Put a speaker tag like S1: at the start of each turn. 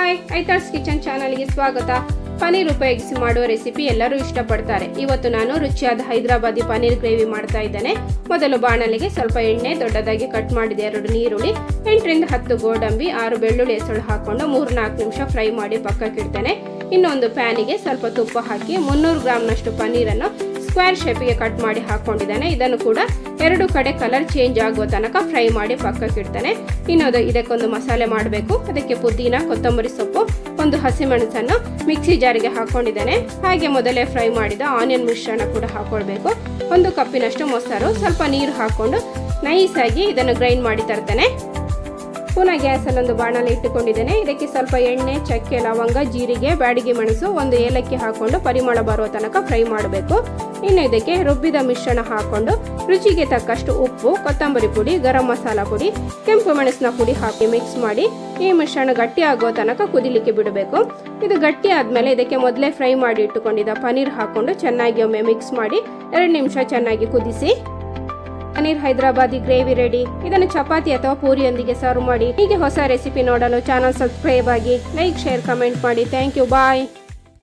S1: Hi, ಐತಾಳ್ಸ್ kitchen ಚಾನಲ್ಗೆ ಸ್ವಾಗತ. ಪನ್ನೀರ್ ಉಪಯೋಗಿಸಿ ಮಾಡುವ ರೆಸಿಪಿ ಎಲ್ಲರೂ ಇಷ್ಟಪಡ್ತಾರೆ. ಇವತ್ತು ನಾನು ರುಚಿಯಾದ ಹೈದರಾಬಾದಿ ಪನ್ನೀರ್ ಗ್ರೇವಿ ಮಾಡ್ತಾ ಇದ್ದೇನೆ. ಮೊದಲು ಬಾಣಲಿಗೆ ಸ್ವಲ್ಪ ಎಣ್ಣೆ, ದೊಡ್ಡದಾಗಿ ಕಟ್ ಮಾಡಿದ 2 ಈರುಳ್ಳಿ, 8 ರಿಂದ 10 ಗೋಡಂಬಿ, 6 ಬೆಳ್ಳುಳ್ಳಿ ಹೆಸಳು ಹಾಕೊಂಡು 3-4 ನಿಮಿಷ ಫ್ರೈ ಮಾಡಿ ಪಕ್ಕಕ್ಕಿಡ್ತೇನೆ. ಇನ್ನೊಂದು ಪ್ಯಾನಿಗೆ ಸ್ವಲ್ಪ ತುಪ್ಪ ಹಾಕಿ 300 ಗ್ರಾಂನಷ್ಟು ಪನ್ನೀರನ್ನು ಸ್ಕ್ವೇರ್ ಶೇಪಿಗೆ ಕಟ್ ಮಾಡಿ ಹಾಕೊಂಡಿದ್ದೇನೆ. ಇದನ್ನು ಕೂಡ 2 ಕಡೆ ಕಲರ್ ಚೇಂಜ್ ಆಗುವ ತನಕ ಫ್ರೈ ಮಾಡಿ ಪಕ್ಕಕ್ಕಿಡ್ತೇನೆ. ಇನ್ನೊಂದು ಇದಕ್ಕೊಂದು ಮಸಾಲೆ ಮಾಡಬೇಕು. ಅದಕ್ಕೆ ಪುದೀನ, ಕೊತ್ತಂಬರಿ ಸೊಪ್ಪು, 1 ಹಸಿಮೆಣಸನ್ನು ಮಿಕ್ಸಿ ಜಾರಿಗೆ ಹಾಕೊಂಡಿದ್ದೇನೆ. ಹಾಗೆ ಮೊದಲೇ ಫ್ರೈ ಮಾಡಿದ ಆನಿಯನ್ ಮಿಶ್ರಣ ಕೂಡ ಹಾಕೊಳ್ಬೇಕು. 1 ಕಪ್ಪಿನಷ್ಟು ಮೊಸರು, ಸ್ವಲ್ಪ ನೀರು ಹಾಕೊಂಡು ನೈಸಾಗಿ ಇದನ್ನು ಗ್ರೈಂಡ್ ಮಾಡಿ ತರ್ತೇನೆ. ಪುನಃ ಗ್ಯಾಸಲ್ಲಿ ಒಂದು ಬಾಣಲೆ ಇಟ್ಟುಕೊಂಡಿದ್ದೇನೆ. ಇದಕ್ಕೆ ಸ್ವಲ್ಪ ಎಣ್ಣೆ, ಚಕ್ಕೆ, ಲವಂಗ, ಜೀರಿಗೆ, ಬ್ಯಾಡಗಿ ಮೆಣಸು, 1 ಏಲಕ್ಕಿ ಹಾಕೊಂಡು ಪರಿಮಳ ಬರುವ ತನಕ ಫ್ರೈ ಮಾಡಬೇಕು. ಇನ್ನು ಇದಕ್ಕೆ ರುಬ್ಬಿದ ಮಿಶ್ರಣ ಹಾಕೊಂಡು ರುಚಿಗೆ ತಕ್ಕಷ್ಟು ಉಪ್ಪು, ಕೊತ್ತಂಬರಿ ಪುಡಿ, ಗರಂ ಮಸಾಲ ಪುಡಿ, ಕೆಂಪು ಮೆಣಸಿನ ಪುಡಿ ಹಾಕಿ ಮಿಕ್ಸ್ ಮಾಡಿ ಈ ಮಿಶ್ರಣ ಗಟ್ಟಿ ಆಗೋ ತನಕ ಕುದಿಲಿಕ್ಕೆ ಬಿಡಬೇಕು. ಇದು ಗಟ್ಟಿ ಆದಮೇಲೆ ಇದಕ್ಕೆ ಮೊದಲೇ ಫ್ರೈ ಮಾಡಿ ಇಟ್ಟುಕೊಂಡಿದ್ದ ಪನ್ನೀರ್ ಹಾಕೊಂಡು ಚೆನ್ನಾಗಿ ಒಮ್ಮೆ ಮಿಕ್ಸ್ ಮಾಡಿ 2 ನಿಮಿಷ ಚೆನ್ನಾಗಿ ಕುದಿಸಿ. Paneer Hyderabadi gravy ready. ಇದನ್ನು ಚಪಾತಿ ಅಥವಾ ಪೂರಿಯೊಂದಿಗೆ ಸರ್ವ್ ಮಾಡಿ. ಹೀಗೆ ಹೊಸ ರೆಸಿಪಿ ನೋಡಲು ಚಾನಲ್ ಸಬ್ಸ್ಕ್ರೈಬ್ ಆಗಿ, ಲೈಕ್, ಶೇರ್, ಕಮೆಂಟ್ ಮಾಡಿ. Thank you. ಬಾಯ್.